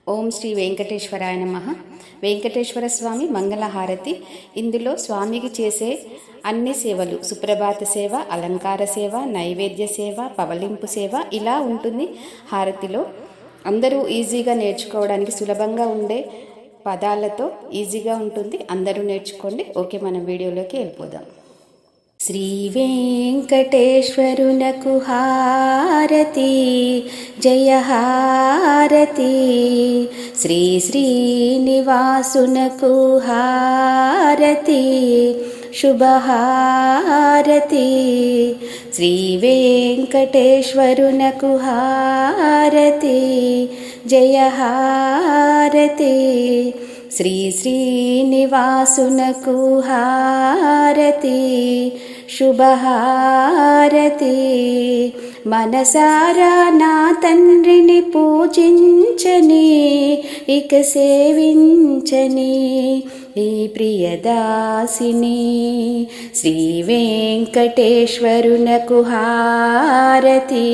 ఓం శ్రీ వెంకటేశ్వరాయ నమః. వెంకటేశ్వర స్వామి మంగళహారతి. ఇందులో స్వామికి చేసే అన్ని సేవలు, సుప్రభాత సేవ, అలంకార సేవ, నైవేద్య సేవ, పవలింపు సేవ ఇలా ఉంటుంది హారతిలో. అందరూ ఈజీగా నేర్చుకోవడానికి సులభంగా ఉండే పదాలతో ఈజీగా ఉంటుంది. అందరూ నేర్చుకోండి. ఓకే, మనం వీడియోలోకి వెళ్ళిపోదాం. శ్రీ వెంకటేశ్వరునకు హారతి, జయ హారతి. శ్రీ శ్రీనివాసునకు హారతి, శుభహారతి. శ్రీ వెంకటేశ్వరునకు హారతి, జయ హారతి. శ్రీ శ్రీనివాసునకు హారతి, శుభహారతి. మనసారా నా తండ్రిని పూజించని, ఇక సేవించని ఈ ప్రియదాసిని. శ్రీ వెంకటేశ్వరునకు హారతి,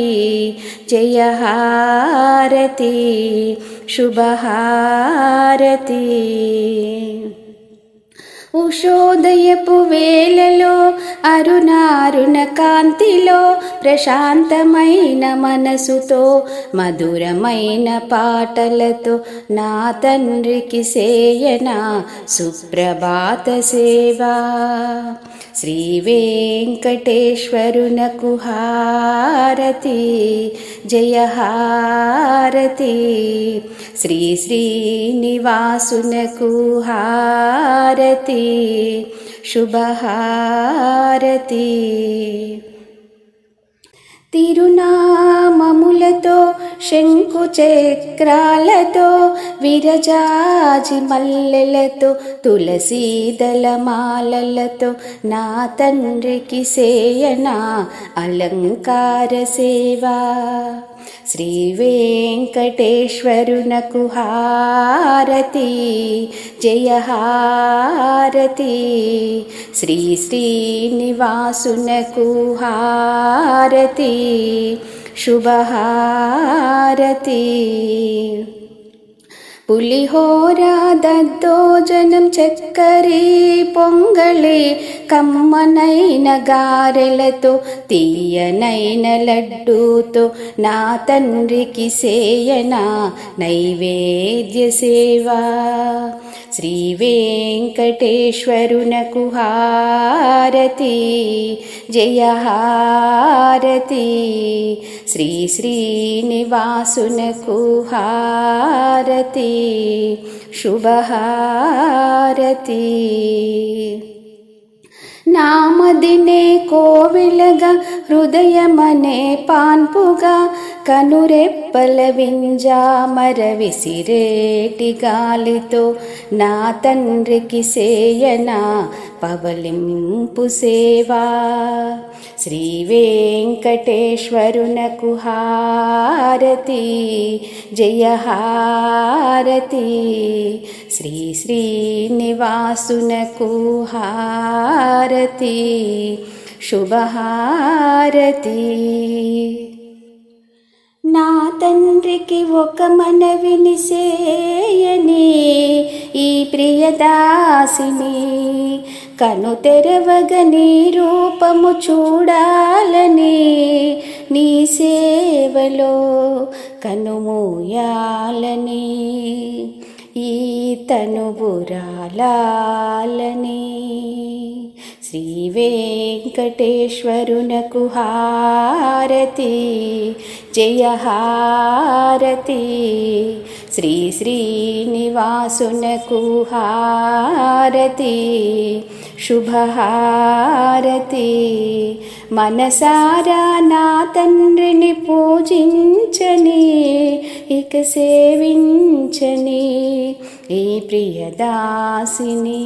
జయ హారతి, శుభహారతి. ఉషోదయపు వేళలో అరుణారుణ కాంతిలో ప్రశాంతమైన మనసుతో మధురమైన పాటలతో నా తండ్రికి సేయనా సుప్రభాత సేవా. శ్రీ వెంకటేశ్వరునకు హారతి, జయ హారతి. శ్రీ శ్రీనివాసునకు హారతి, శుభహారతి. తిరునామములతో శంకు చక్రాలతో విరజాజి మల్లెలతో తులసీ దళమాలలతో నా తండ్రికి సేయనా అలంకార సేవా. శ్రీ వెంకటేశ్వరునకు హారతి, జయ హారతి. శ్రీ శ్రీనివాసునకు హారతి, శుభహారతి. పులిహోర దద్దోజనం చక్కరి పొంగళి కమ్మనైన గారెలతో తీయనైన లడ్డూతో నా తండ్రికి సేయనా నైవేద్య సేవా. శ్రీ వెంకటేశ్వరునకు హారతి, జయ హారతి. శ్రీ శ్రీనివాసునకు హారతి, శుభహారతి. నామదినే కోవిలగా హృదయమనే పాన్పుగా కనురెప్పల వింజామర విసిరేటి గాలితో నా తండ్రికి సేయనా పవలింపు సేవా. శ్రీ వెంకటేశ్వరునకు హారతి, జయ హారతి. శ్రీ శ్రీనివాసునకు హారతి, శుభహారతి. నా తండ్రికి ఒక మనవిని సేయని ఈ ప్రియదాసిని, కను తెరవగ నీ రూపము చూడాలని, నీ సేవలో కనుమూయాలని, ఈ తనుబురాలని. శ్రీ వెంకటేశ్వరునకు హారతి, జయ హారతి. శ్రీ శ్రీనివాసునకు హారతి, శుభహారతి. మనసారా నా తండ్రిని పూజించని, ఇక సేవించని ఈ ప్రియదాసిని.